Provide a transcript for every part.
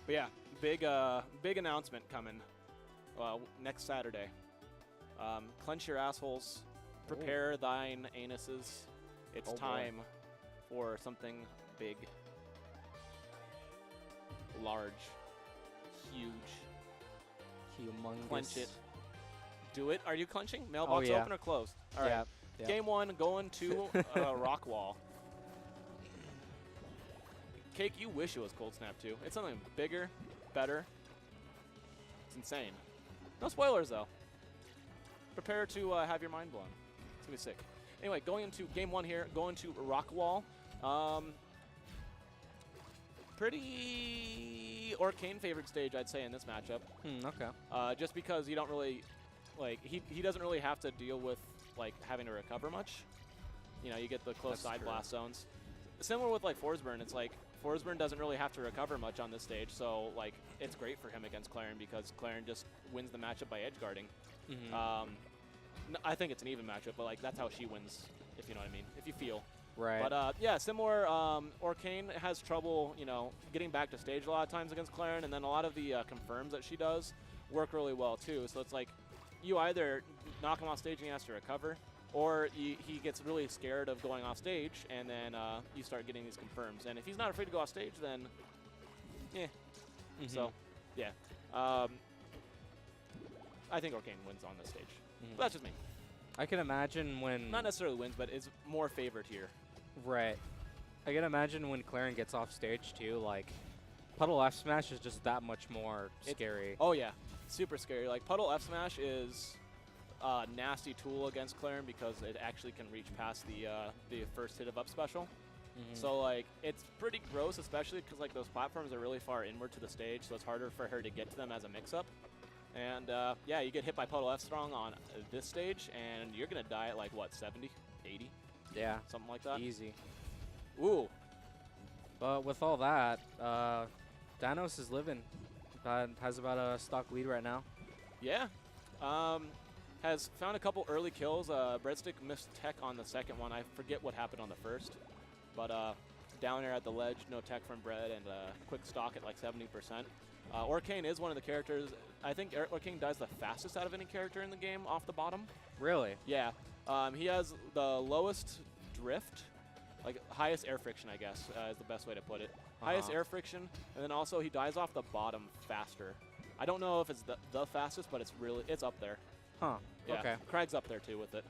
But yeah, big announcement coming next Saturday. Clench your assholes. Prepare thine anuses. It's time for something big, large, huge. Humongous. Clench it. Do it. Are you clenching? Mailbox open or closed? All right. Yeah. Game 1 going to Rock Wall. Cake, you wish it was Cold Snap too. It's something bigger, better. It's insane. No spoilers though. Prepare to have your mind blown. It's gonna be sick. Anyway, going into game 1 here, going to Rock Wall. Pretty Orcane favorite stage, I'd say, in this matchup. Okay. Just because you don't really, like, he doesn't really have to deal with, like, having to recover much. You know, you get the close side blast zones. Similar with, like, Forsburn, it's like, Forsburn doesn't really have to recover much on this stage, so, like, it's great for him against Clairen because Clairen just wins the matchup by edge guarding. I think it's an even matchup, but, like, that's how she wins, if you know what I mean, if you feel. Right. But, yeah, similar, Orcane has trouble, you know, getting back to stage a lot of times against Clairen, and then a lot of the confirms that she does work really well, too. So it's like you either knock him off stage and he has to recover, or he gets really scared of going off stage, and then you start getting these confirms. And if he's not afraid to go off stage, then, yeah. So, yeah. I think Orcane wins on this stage. But that's just me. I can imagine when... Not necessarily wins, but is more favored here. Right. I can imagine when Clairen gets off stage, too, like, Puddle F Smash is just that much more scary. Oh, yeah. Super scary. Like, Puddle F Smash is a nasty tool against Clairen because it actually can reach past the first hit of up special. So, like, it's pretty gross, especially because, like, those platforms are really far inward to the stage, so it's harder for her to get to them as a mix-up. And, yeah, you get hit by Puddle F Strong on this stage, and you're going to die at, like, what, 70, 80? Yeah. Something like that? Easy. Ooh. But with all that, Dinos is living. Has about a stock lead right now. Yeah. Has found a couple early kills. Breadstick missed tech on the second one. I forget what happened on the first. But down air at the ledge, no tech from Bread, and quick stock at like 70%. Orcane is one of the characters. I think Orcane dies the fastest out of any character in the game off the bottom. Really? Yeah. He has the lowest drift, like highest air friction, I guess, is the best way to put it. Highest air friction, and then also he dies off the bottom faster. I don't know if it's the fastest, but it's up there. Huh. Yeah. Okay. Craig's up there too with it.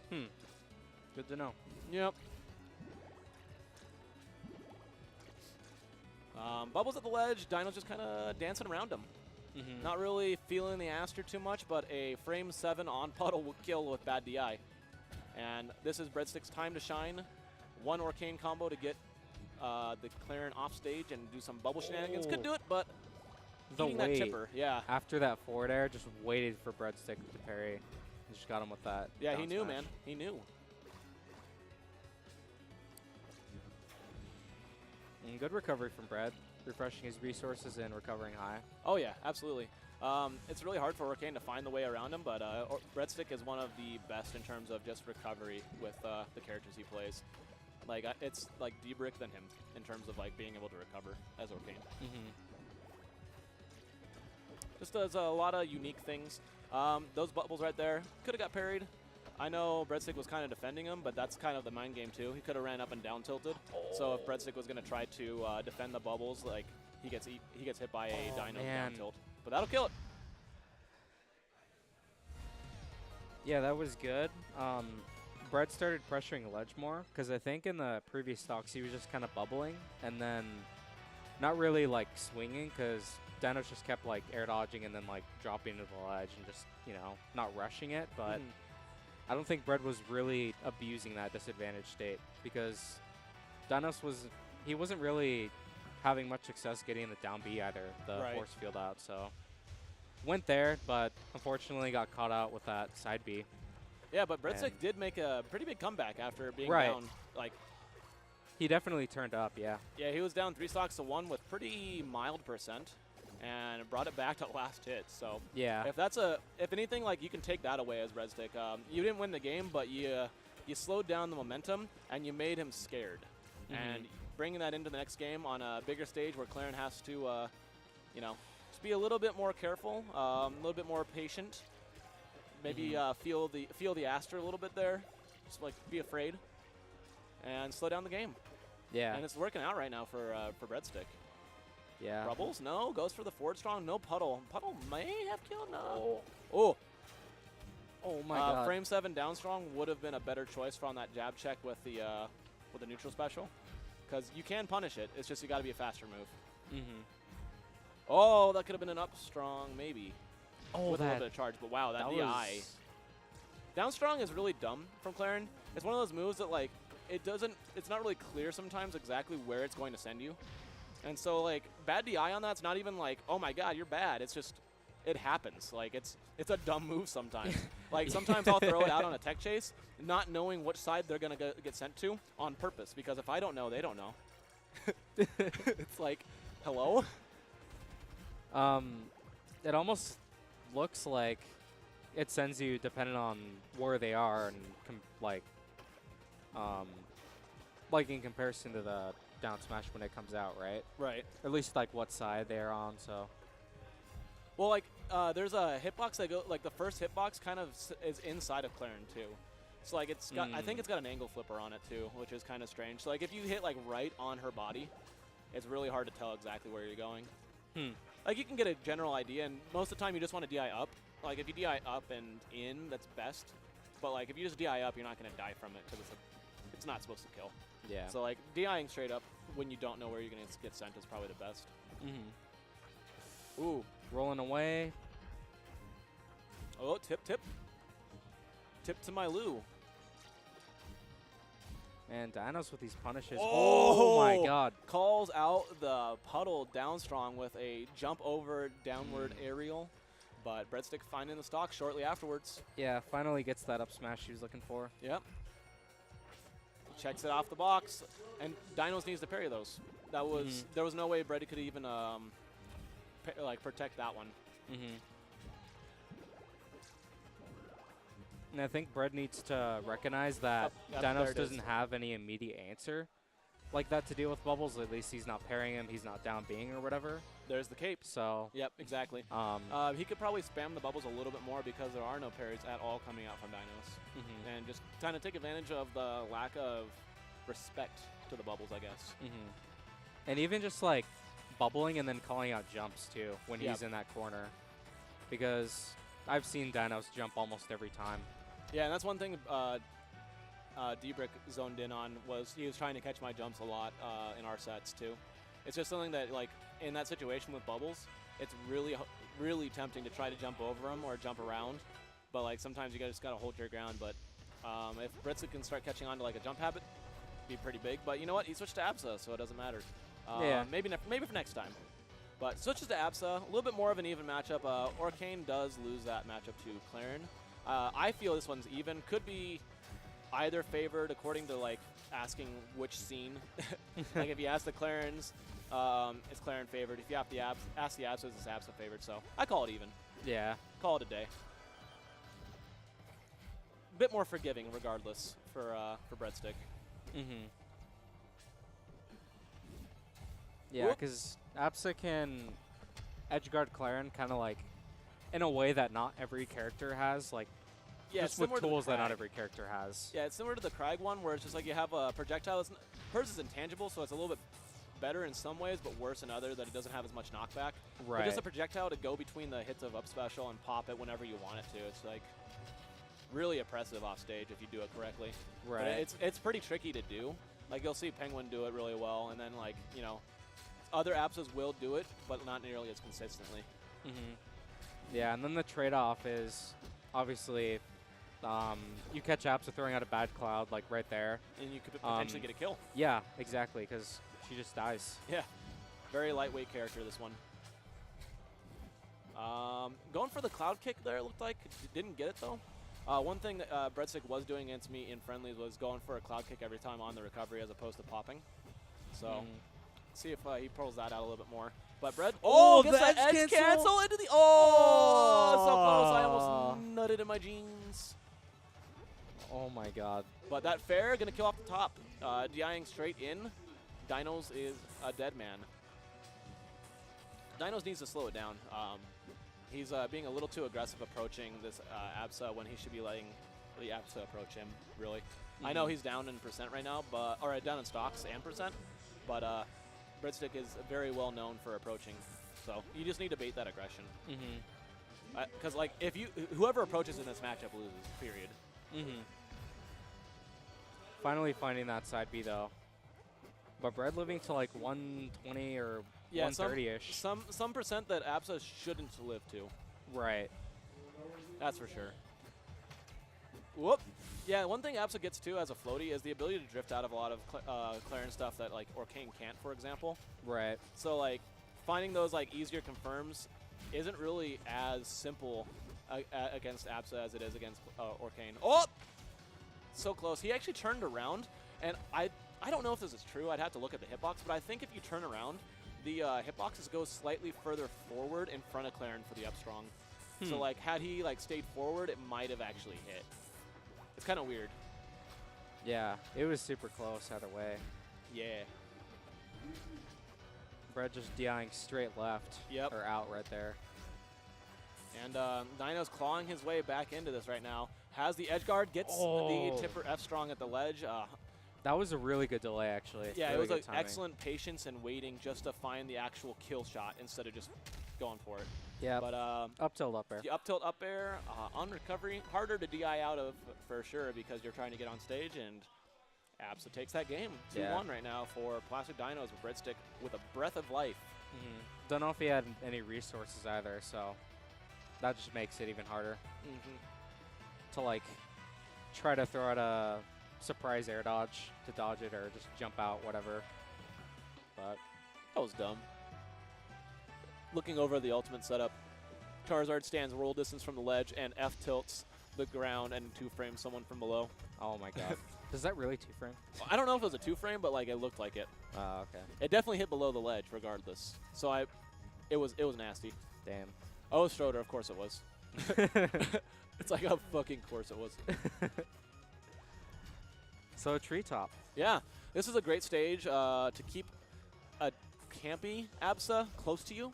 Good to know. Yep. Bubbles at the ledge. Dino's just kind of dancing around him. Not really feeling the Aster too much, but a frame 7 on Puddle will kill with bad DI. And this is Breadstick's time to shine. One Orcane combo to get the Clairen off stage and do some bubble shenanigans. Could do it, but The eating that wait tipper, yeah. after that forward air, just waited for Breadstick to parry. And just got him with that. Yeah, he down knew, smash. man. He knew. And good recovery from Bread, refreshing his resources and recovering high. Oh, yeah, absolutely. It's really hard for Orcane to find the way around him, but Breadstick is one of the best in terms of just recovery with the characters he plays. Like, it's like D-Brick than him in terms of like being able to recover as Orcane. Just does a lot of unique things. Those bubbles right there could have got parried. I know Breadstick was kind of defending him, but that's kind of the mind game too. He could have ran up and down tilted. So if Breadstick was going to try to defend the bubbles, like he gets hit by a Dino down tilt. But that'll kill it. Yeah, that was good. Bread started pressuring ledge more because I think in the previous stocks he was just kind of bubbling and then not really like swinging because Dinos just kept like air dodging and then like dropping to the ledge and just, you know, not rushing it. But I don't think Bread was really abusing that disadvantage state because Dinos wasn't really having much success getting the down B either, the force field out. So went there, but unfortunately got caught out with that side B. Yeah, but Breadstick did make a pretty big comeback after being down. Like, he definitely turned up, yeah. Yeah, he was down 3 stocks to 1 with pretty mild percent and brought it back to last hit. So yeah, if anything, like you can take that away as Breadstick. You didn't win the game, but you slowed down the momentum and you made him scared. And bringing that into the next game on a bigger stage where Clairen has to, you know, just be a little bit more careful, a little bit more patient. Maybe feel the Aster a little bit there. Just like be afraid and slow down the game. Yeah. And it's working out right now for Breadstick. Yeah. Rubbles, no. Goes for the forward strong. No Puddle. Puddle may have killed. No. Oh. Oh my god. Frame 7 down strong would have been a better choice for on that jab check with the neutral special, because you can punish it. It's just you got to be a faster move. Oh, that could have been an up strong maybe. Oh, with a little bit of charge, but wow, that DI. Down strong is really dumb from Clairen. It's one of those moves that like it's not really clear sometimes exactly where it's going to send you. And so like bad DI on that's not even like, oh my god, you're bad. It's just it happens. Like it's a dumb move sometimes. Like sometimes I'll throw it out on a tech chase, not knowing which side they're gonna get sent to on purpose, because if I don't know, they don't know. It's like, hello? It almost looks like it sends you depending on where they are and like in comparison to the down smash when it comes out, right? Right. At least like what side they're on. So. Well, like there's a hitbox that go like the first hitbox kind of is inside of Clairen too. So like it's got I think it's got an angle flipper on it too, which is kind of strange. So like if you hit like right on her body, it's really hard to tell exactly where you're going. Like you can get a general idea, and most of the time you just want to DI up. Like if you DI up and in, that's best. But like if you just DI up, you're not going to die from it because it's not supposed to kill. Yeah. So like DIing straight up when you don't know where you're going to get sent is probably the best. Ooh. Rolling away. Oh, tip. Tip to my Lou. And Dinos with these punishes. Oh, my god. Calls out the Puddle down strong with a jump over downward aerial. But Breadstick finding the stock shortly afterwards. Yeah, finally gets that up smash he was looking for. Yep. Checks it off the box. And Dinos needs to parry those. That was there was no way Bread could even like protect that one. And I think Bread needs to recognize that Dinos doesn't have any immediate answer like that to deal with bubbles. At least he's not parrying him, he's not down being or whatever. There's the cape. So. Yep, exactly. He could probably spam the bubbles a little bit more because there are no parries at all coming out from Dinos. And just kind of take advantage of the lack of respect to the bubbles, I guess. And even just like bubbling and then calling out jumps too when he's in that corner. Because I've seen Dinos jump almost every time. Yeah, and that's one thing D-Brick zoned in on, was he was trying to catch my jumps a lot in our sets too. It's just something that, like, in that situation with bubbles, it's really tempting to try to jump over them or jump around. But, like, sometimes you just got to hold your ground. But if Breadstick can start catching on to, like, a jump habit, it'd be pretty big. But you know what? He switched to Absa, so it doesn't matter. Yeah. Maybe for next time. But switches to Absa, a little bit more of an even matchup. Orcane does lose that matchup to Clairen. I feel this one's even. Could be either favored according to like asking which scene. Like if you ask the Clarens, it's Clairen favored. If you have to ask the Absas, it's Absa favored. So I call it even. Yeah. Call it a day. Bit more forgiving regardless for Breadstick. Yeah, because Absa can edgeguard Clairen kind of like in a way that not every character has, like just with tools that not every character has. Yeah, it's similar to the Krag one, where it's just like you have a projectile. Hers is intangible, so it's a little bit better in some ways, but worse in others, that it doesn't have as much knockback. Right. But just a projectile to go between the hits of up special and pop it whenever you want it to. It's like really oppressive off stage if you do it correctly. Right. But it's pretty tricky to do. Like you'll see Penguin do it really well, and then like, you know, other Absas will do it, but not nearly as consistently. Yeah, and then the trade-off is obviously you catch Absa throwing out a bad cloud like right there. And you could potentially get a kill. Yeah, exactly, because she just dies. Yeah, very lightweight character, this one. Going for the cloud kick there, it looked like. Didn't get it, though. One thing that Breadstick was doing against me in friendlies was going for a cloud kick every time on the recovery as opposed to popping. So, see if he pulls that out a little bit more. But Bread, gets that edge cancel into the, so close. I almost nutted in my jeans. Oh my god. But that fair, gonna kill off the top. DIing straight in. Dinos is a dead man. Dinos needs to slow it down. He's being a little too aggressive approaching this Absa when he should be letting the Absa approach him, really. I know he's down in percent right now, or down in stocks and percent, but Breadstick is very well known for approaching. So you just need to bait that aggression. Because like if whoever approaches in this matchup loses, period. Finally finding that side B though. But Bread living to like 120 or 130-ish. Some percent that Absa shouldn't live to. Right. That's for sure. Whoop. Yeah, one thing Absa gets too as a floaty is the ability to drift out of a lot of Clairen stuff that like Orcane can't, for example. Right. So like finding those like easier confirms isn't really as simple against Absa as it is against Orcane. Oh! So close. He actually turned around, and I don't know if this is true. I'd have to look at the hitbox, but I think if you turn around, the hitboxes go slightly further forward in front of Clairen for the up strong. So like had he like stayed forward, it might have actually hit. It's kind of weird. Yeah, it was super close either way. Yeah. Bread just DIing straight left. Yep. Or out right there. And Dino's clawing his way back into this right now. Has the edge guard, gets the tipper F strong at the ledge. That was a really good delay, actually. Yeah, really it was like timing. excellent patience and waiting just to find the actual kill shot instead of just going for it. Yeah, but up tilt up air. The up tilt up air on recovery, harder to DI out of for sure because you're trying to get on stage, and Absa takes that game 2-1 right now for Plastic Dinos with Breadstick with a breath of life. Don't know if he had any resources either, so that just makes it even harder to like try to throw out a surprise air dodge to dodge it or just jump out, whatever. But that was dumb. Looking over the ultimate setup, Charizard stands roll distance from the ledge and F tilts the ground and 2-frame someone from below. Oh my god. Does that really 2-frame? I don't know if it was a 2-frame, but like it looked like it. Oh, okay. It definitely hit below the ledge regardless. So it was nasty. Damn. Oh, Schroeder, of course it was. It's like a fucking course it was. So treetop. Yeah, this is a great stage to keep a campy Absa close to you.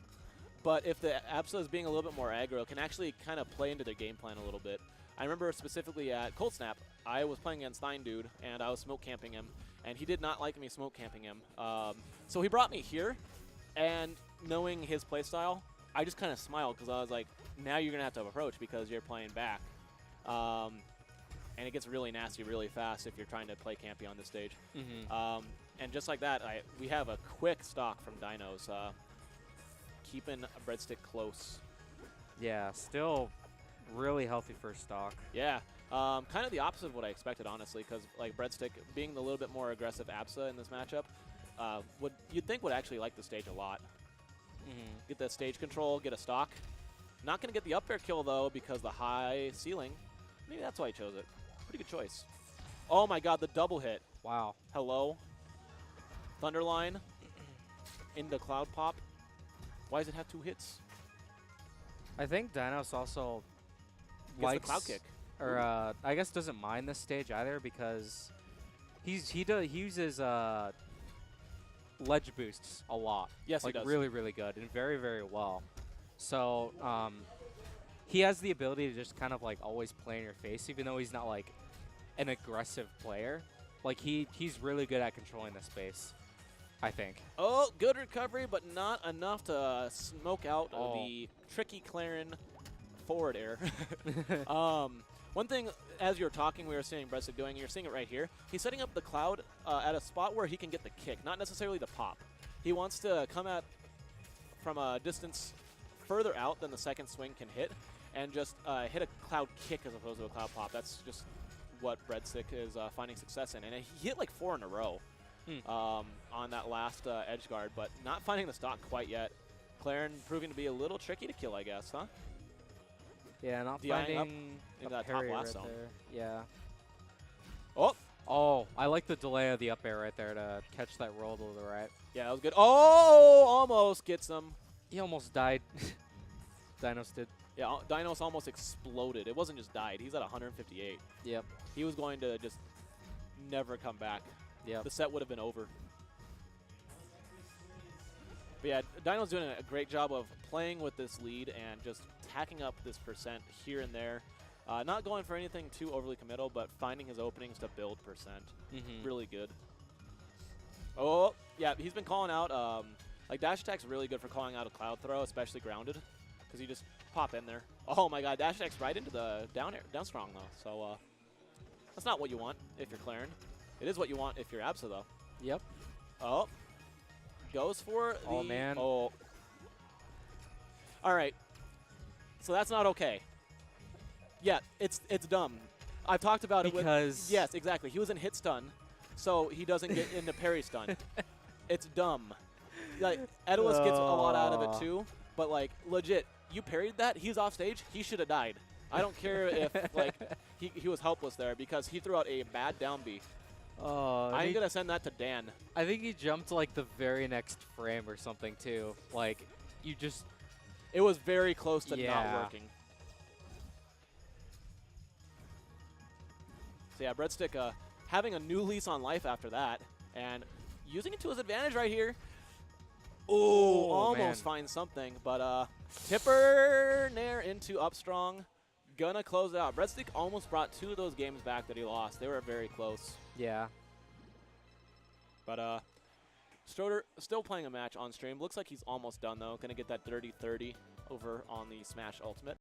But if the Absa is being a little bit more aggro, it can actually kind of play into their game plan a little bit. I remember specifically at Cold Snap, I was playing against Stein Dude, and I was smoke camping him, and he did not like me smoke camping him. So he brought me here, and knowing his playstyle, I just kind of smiled because I was like, now you're going to have to approach because you're playing back. And it gets really nasty really fast if you're trying to play campy on this stage. And just like that, we have a quick stock from Dinos, keeping a Breadstick close. Yeah, still really healthy first stock. Yeah, kind of the opposite of what I expected, honestly, because like Breadstick being the little bit more aggressive Absa in this matchup, you'd think would actually like the stage a lot. Get the stage control, get a stock. Not going to get the up air kill, though, because the high ceiling. Maybe that's why he chose it. Pretty good choice. Oh, my God, the double hit. Wow. Hello. Thunderline into Cloud Pop. Why does it have 2 hits? I think Dinos also Gets likes the Cloud Kick. Or I guess doesn't mind this stage either because he uses ledge boosts a lot. Yes, like he does. Really, really good and very, very well. So he has the ability to just kind of like always play in your face, even though he's not like an aggressive player. Like he's really good at controlling the space, I think. Oh, good recovery, but not enough to smoke out the tricky Clairen forward air. One thing, as you were talking, we were seeing Breadstick doing, you're seeing it right here. He's setting up the Cloud at a spot where he can get the kick, not necessarily the pop. He wants to come at from a distance further out than the second swing can hit, and just hit a Cloud kick as opposed to a Cloud pop. That's just what Breadstick is finding success in. And he hit like 4 in a row on that last edge guard, but not finding the stock quite yet. Clairen proving to be a little tricky to kill, I guess, huh? Yeah, not DIing finding up in that top parry last right zone. there. Yeah. Oh, I like the delay of the up air right there to catch that roll to the right. yeah, that was good. Oh, almost gets him. He almost died. Dinos did. Yeah, Dinos almost exploded. It wasn't just died. He's at 158. Yep. He was going to just never come back. Yep. The set would have been over. But yeah, Dino's doing a great job of playing with this lead and just tacking up this percent here and there. Not going for anything too overly committal, but finding his openings to build percent. Really good. Oh, yeah, he's been calling out, like dash attack's really good for calling out a cloud throw, especially grounded, because you just pop in there. Oh my god, dash attack's right into the down strong though, so that's not what you want if you're Clairen. It is what you want if you're Absa though. Yep. Oh, goes for the... Oh, man. Oh. All right, so that's not okay. Yeah, it's dumb. I've talked about it with... Yes, exactly. He was in hit stun, so he doesn't get into parry stun. It's dumb. Like, Edalus gets a lot out of it too, but like, legit, you parried that, he's off stage, he should have died. I don't care if like he was helpless there because he threw out a bad down B. I'm going to send that to Dan. I think he jumped like the very next frame or something too. Like, you just... It was very close to not working. So yeah, Breadstick having a new lease on life after that and using it to his advantage right here. Oh, almost finds something, but Tipper Nair into up strong. Gonna close it out. Breadstick almost brought 2 of those games back that he lost. They were very close. Yeah. But Stroder still playing a match on stream. Looks like he's almost done though. Gonna get that dirty 30 over on the Smash Ultimate.